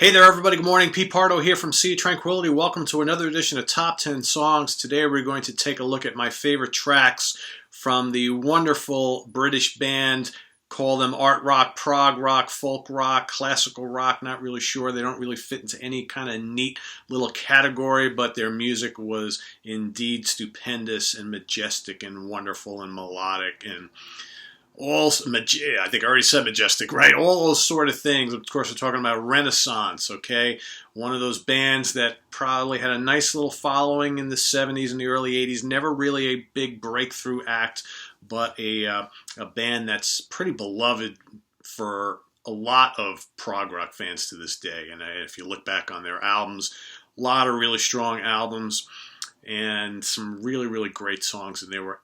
Hey there, everybody. Good morning. Pete Pardo here from Sea Tranquility. Welcome to another edition of Top 10 Songs. Today we're going to take a look at my favorite tracks from the wonderful British band. Call them art rock, prog rock, folk rock, classical rock. Not really sure. They don't really fit into any kind of neat little category, but their music was indeed stupendous and majestic and wonderful and melodic and I think I already said majestic, right? All those sort of things. Of course, we're talking about Renaissance, okay? One of those bands that probably had a nice little following in the 70s and the early 80s. Never really a big breakthrough act, but a band that's pretty beloved for a lot of prog rock fans to this day. And if you look back on their albums, a lot of really strong albums and some really, really great songs. And they were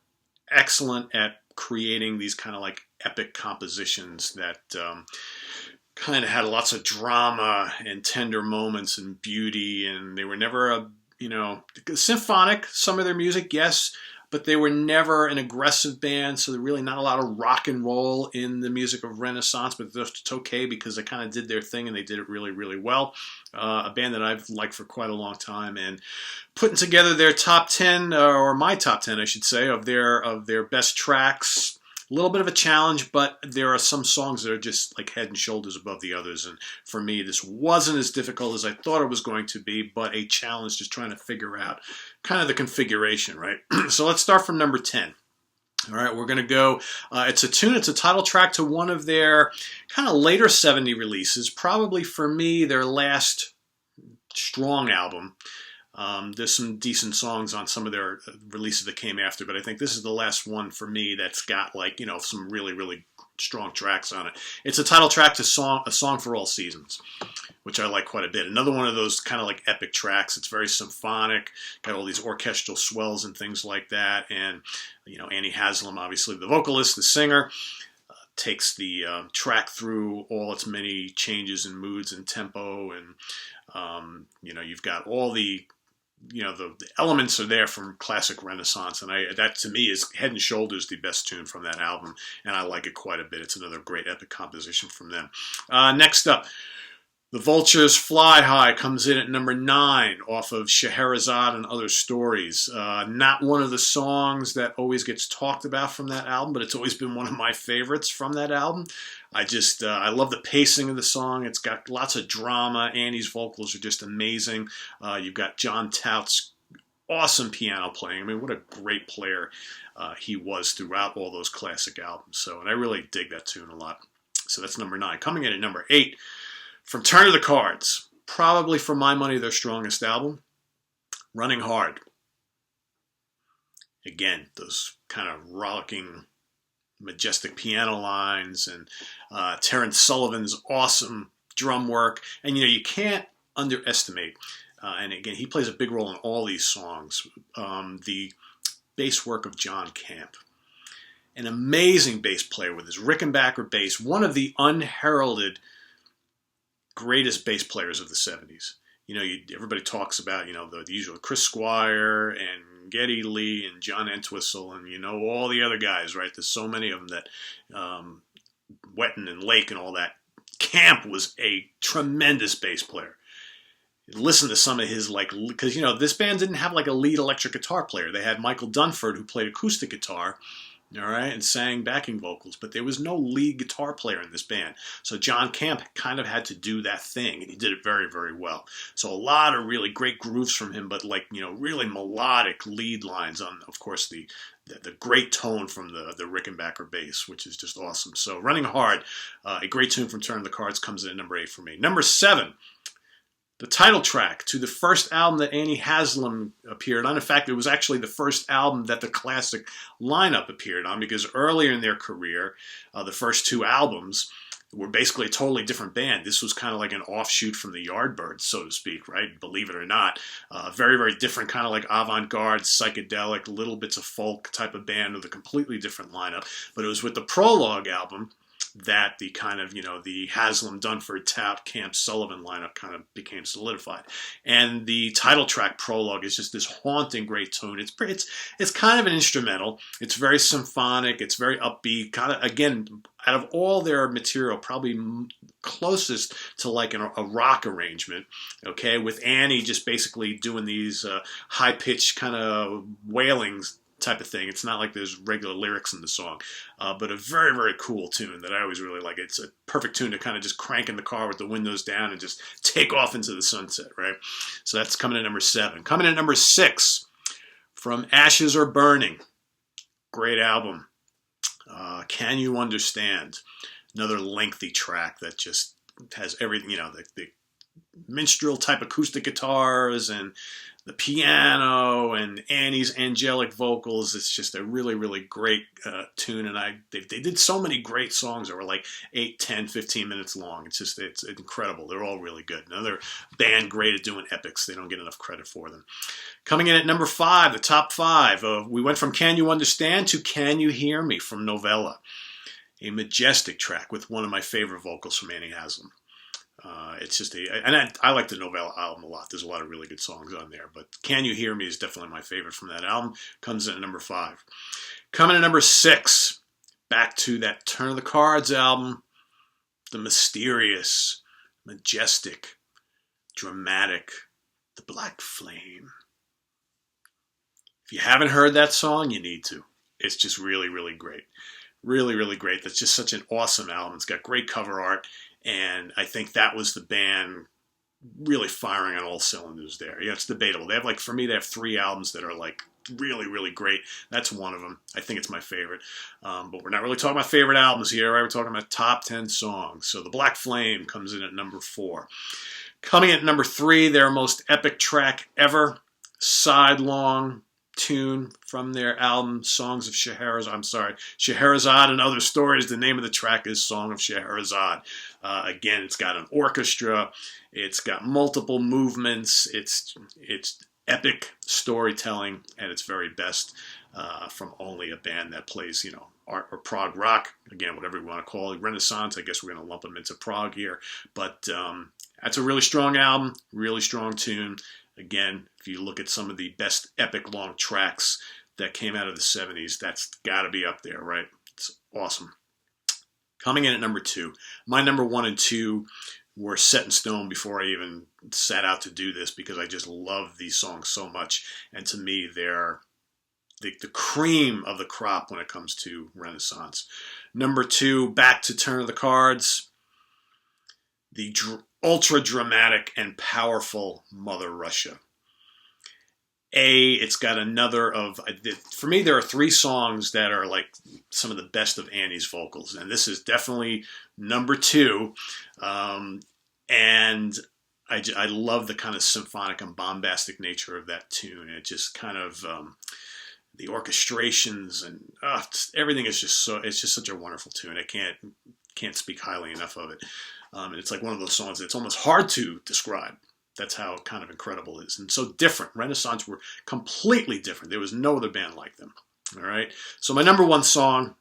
excellent at creating these kind of like epic compositions that kind of had lots of drama and tender moments and beauty, and they were never symphonic. Some of their music, yes, but they were never an aggressive band, so there's really not a lot of rock and roll in the music of Renaissance, but it's okay because they kind of did their thing and they did it really, really well. A band that I've liked for quite a long time, and putting together their top 10, or my top 10, I should say, of their best tracks. A little bit of a challenge, but there are some songs that are just like head and shoulders above the others. And for me, this wasn't as difficult as I thought it was going to be, but a challenge just trying to figure out kind of the configuration, right? So let's start from number 10. All right, we're going to go, it's a tune, it's a title track to one of their kind of later 70 releases, probably for me, their last strong album. There's some decent songs on some of their releases that came after, but I think this is the last one for me that's got some really, really strong tracks on it. It's a title track to A Song for All Seasons, which I like quite a bit. Another one of those kind of like epic tracks. It's very symphonic, got all these orchestral swells and things like that. And, Annie Haslam, obviously the vocalist, the singer, takes the track through all its many changes and moods and tempo. And, you've got all the elements are there from classic Renaissance, and that to me is head and shoulders the best tune from that album, and I like it quite a bit. It's another great epic composition from them. Next up, The Vultures Fly High comes in at number 9 off of Scheherazade and Other Stories. Not one of the songs that always gets talked about from that album, but it's always been one of my favorites from that album. I love the pacing of the song. It's got lots of drama. Annie's vocals are just amazing. You've got John Tout's awesome piano playing. I mean, what a great player he was throughout all those classic albums. And I really dig that tune a lot. So that's number 9. Coming in at number 8, from Turn of the Cards, probably for my money their strongest album, Running Hard. Again, those kind of rollicking, majestic piano lines and Terence Sullivan's awesome drum work. And, you can't underestimate, and again, he plays a big role in all these songs, the bass work of John Camp. An amazing bass player with his Rickenbacker bass, one of the unheralded greatest bass players of the 70s. Everybody talks about, the usual Chris Squire and Geddy Lee and John Entwistle and, all the other guys, right? There's so many of them that, Wetton and Lake and all that. Camp was a tremendous bass player. Listen to some of his, because, this band didn't have a lead electric guitar player. They had Michael Dunford, who played acoustic guitar, all right, and sang backing vocals, but there was no lead guitar player in this band. So John Camp kind of had to do that thing, and he did it very, very well. So a lot of really great grooves from him, but really melodic lead lines on, of course, the great tone from the Rickenbacker bass, which is just awesome. So Running Hard, a great tune from Turn of the Cards, comes in at number 8 for me. Number 7. The title track to the first album that Annie Haslam appeared on. In fact, it was actually the first album that the classic lineup appeared on, because earlier in their career, the first 2 albums were basically a totally different band. This was kind of like an offshoot from the Yardbirds, so to speak, right? Believe it or not. Very, very different, kind of like avant-garde, psychedelic, little bits of folk type of band with a completely different lineup. But it was with the Prologue album that the kind of, the Haslam, Dunford, Tout, Camp Sullivan lineup kind of became solidified. And the title track prologue is just this haunting great tune. It's kind of an instrumental. It's very symphonic. It's very upbeat. Kind of, again, out of all their material, probably closest to like a rock arrangement, okay, with Annie just basically doing these high-pitched kind of wailings type of thing. It's not like there's regular lyrics in the song, but a very, very cool tune that I always really like. It's a perfect tune to kind of just crank in the car with the windows down and just take off into the sunset, right? So that's coming in number 7. Coming in number 6, From Ashes Are Burning. Great album. Can You Understand? Another lengthy track that just has everything, the minstrel type acoustic guitars and the piano and Annie's angelic vocals. It's just a really, really great tune. And they did so many great songs that were like 8, 10, 15 minutes long. It's incredible. They're all really good. Another band great at doing epics. They don't get enough credit for them. Coming in at number 5, the top 5. We went from Can You Understand to Can You Hear Me from Novella. A majestic track with one of my favorite vocals from Annie Haslam. It's just I like the Novella album a lot. There's a lot of really good songs on there, but Can You Hear Me is definitely my favorite from that album. Comes in at number 5. Coming in at number 6, back to that Turn of the Cards album, the mysterious, majestic, dramatic, The Black Flame. If you haven't heard that song, you need to. It's just really, really great. Really, really great. That's just such an awesome album. It's got great cover art. And I think that was the band really firing on all cylinders there. Yeah, it's debatable. For me, they have 3 albums that are like really, really great. That's one of them. I think it's my favorite. But we're not really talking about favorite albums here, right? We're talking about top 10 songs. So The Black Flame comes in at number 4. Coming at number 3, their most epic track ever, Sidelong tune from their album Songs of Scheherazade. Scheherazade and Other Stories. The name of the track is Song of Scheherazade. Again, it's got an orchestra. It's got multiple movements. It's epic storytelling at its very best from only a band that plays, art or prog rock. Again, whatever we want to call it. Renaissance. I guess we're going to lump them into prog here. But that's a really strong album. Really strong tune. Again, if you look at some of the best epic long tracks that came out of the 70s, that's got to be up there, right? It's awesome. Coming in at number 2, my number 1 and 2 were set in stone before I even set out to do this because I just love these songs so much. And to me, they're the cream of the crop when it comes to Renaissance. Number 2, back to Turn of the Cards. The ultra dramatic and powerful Mother Russia. It's got another of, for me, there are 3 songs that are like some of the best of Annie's vocals. And this is definitely number 2. And I love the kind of symphonic and bombastic nature of that tune. It just kind of, the orchestrations and everything is just it's just such a wonderful tune. I can't speak highly enough of it. And it's like one of those songs that's almost hard to describe. That's how kind of incredible it is. And so different. Renaissance were completely different. There was no other band like them. All right. So my number 1 song,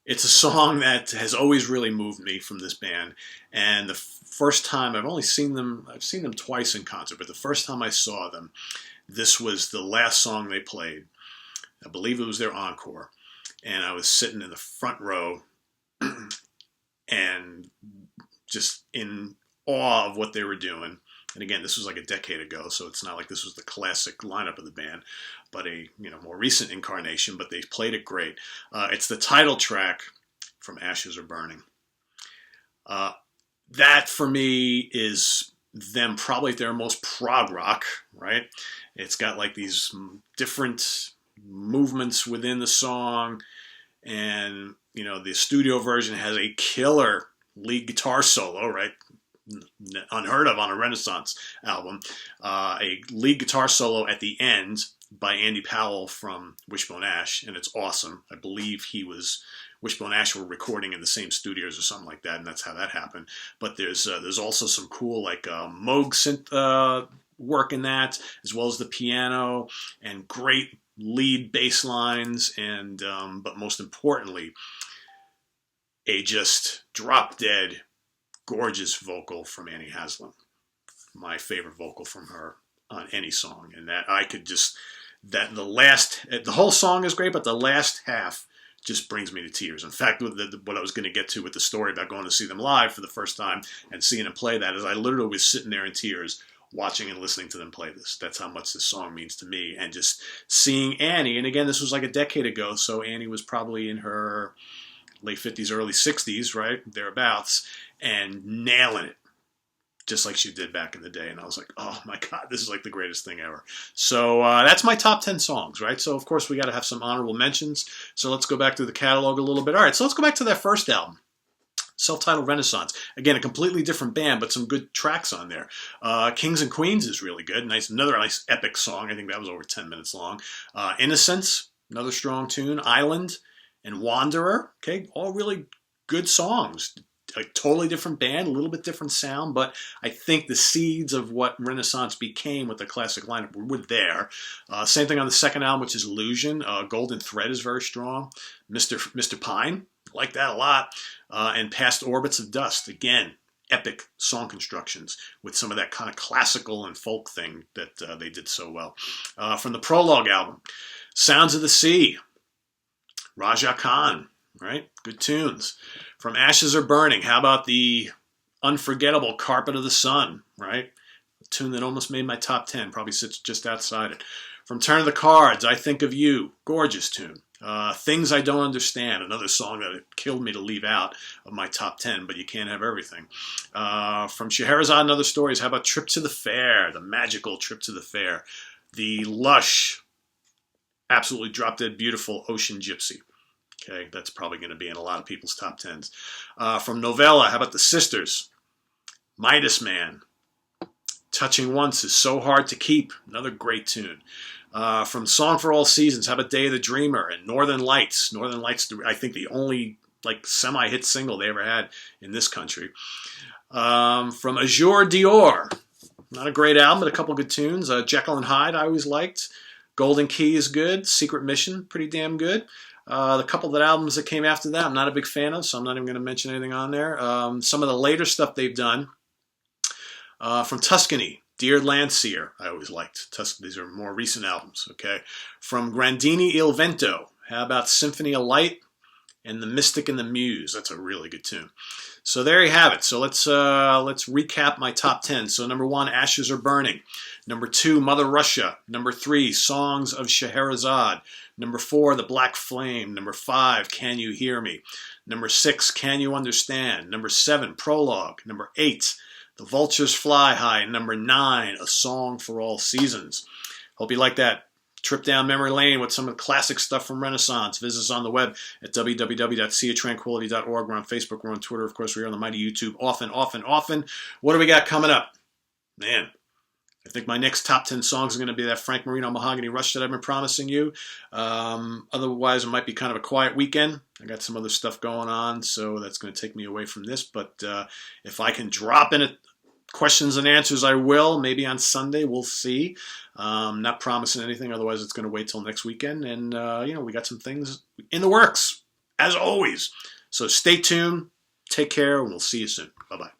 it's a song that has always really moved me from this band. And the first time, I've seen them twice in concert, but the first time I saw them, this was the last song they played. I believe it was their encore. And I was sitting in the front row and just in awe of what they were doing. And again, this was like a decade ago, so it's not like this was the classic lineup of the band, but a more recent incarnation, but they played it great. It's the title track from Ashes Are Burning. That, for me, is them probably their most prog rock, right? It's got like these different movements within the song, and the studio version has a killer lead guitar solo, right? Unheard of on a Renaissance album. A lead guitar solo at the end by Andy Powell from Wishbone Ash, and it's awesome. I believe Wishbone Ash were recording in the same studios or something like that, and that's how that happened. But there's also some cool Moog synth work in that, as well as the piano, and great lead bass lines, and but most importantly, a just drop-dead, gorgeous vocal from Annie Haslam. My favorite vocal from her on any song. And that I could just, the whole song is great, but the last half just brings me to tears. In fact, what I was going to get to with the story about going to see them live for the first time and seeing them play that is I literally was sitting there in tears watching and listening to them play this. That's how much this song means to me. And just seeing Annie, and again, this was like a decade ago, so Annie was probably in her late 50s, early 60s, right? Thereabouts, and nailing it. Just like she did back in the day. And I was like, oh my God, this is like the greatest thing ever. So that's my top 10 songs, right? So of course we got to have some honorable mentions. So let's go back through the catalog a little bit. All right, so let's go back to that first album, self-titled Renaissance. Again, a completely different band, but some good tracks on there. Kings and Queens is really good. Another nice epic song. I think that was over 10 minutes long. Innocence, another strong tune. Island and Wanderer, okay, all really good songs. A totally different band, a little bit different sound, but I think the seeds of what Renaissance became with the classic lineup were there. Same thing on the second album, which is Illusion. Golden Thread is very strong. Mr. Pine, like that a lot. And Past Orbits of Dust, again, epic song constructions with some of that kind of classical and folk thing that they did so well. From the Prologue album, Sounds of the Sea, Raja Khan, right? Good tunes. From Ashes Are Burning, how about the unforgettable Carpet of the Sun, right? A tune that almost made my top 10, probably sits just outside it. From Turn of the Cards, I Think of You, gorgeous tune. Things I Don't Understand, another song that it killed me to leave out of my top 10, but you can't have everything. From Scheherazade and Other Stories, how about Trip to the Fair, the magical Trip to the Fair. The lush, absolutely drop-dead beautiful Ocean Gypsy. Okay, that's probably going to be in a lot of people's top 10s. From Novella, how about The Sisters? Midas Man. Touching Once is So Hard to Keep. Another great tune. From Song for All Seasons, how about Day of the Dreamer and Northern Lights? Northern Lights, I think the only like semi-hit single they ever had in this country. From Azure Dior. Not a great album, but a couple good tunes. Jekyll and Hyde I always liked. Golden Key is good. Secret Mission, pretty damn good. The couple of albums that came after that, I'm not a big fan of, so I'm not even going to mention anything on there. Some of the later stuff they've done. From Tuscany, Dear Landseer, I always liked. These are more recent albums, okay? From Grandini Il Vento, how about Symphony of Light and The Mystic and the Muse? That's a really good tune. So there you have it. So let's recap my top 10. So number 1, Ashes Are Burning. Number 2, Mother Russia. Number 3, Songs of Scheherazade. Number 4, The Black Flame. Number 5, Can You Hear Me? Number 6, Can You Understand? Number 7, Prologue. Number 8, The Vultures Fly High. And number 9, A Song for All Seasons. Hope you like that trip down memory lane with some of the classic stuff from Renaissance. Visit us on the web at www.seatranquility.org. We're on Facebook. We're on Twitter. Of course, we're on the mighty YouTube often. What do we got coming up? Man, I think my next top 10 songs are going to be that Frank Marino Mahogany Rush that I've been promising you. Otherwise, it might be kind of a quiet weekend. I got some other stuff going on, so that's going to take me away from this. But if I can drop in it, questions and answers, I will. Maybe on Sunday, we'll see. Not promising anything, otherwise it's going to wait till next weekend. And, we got some things in the works, as always. So stay tuned, take care, and we'll see you soon. Bye-bye.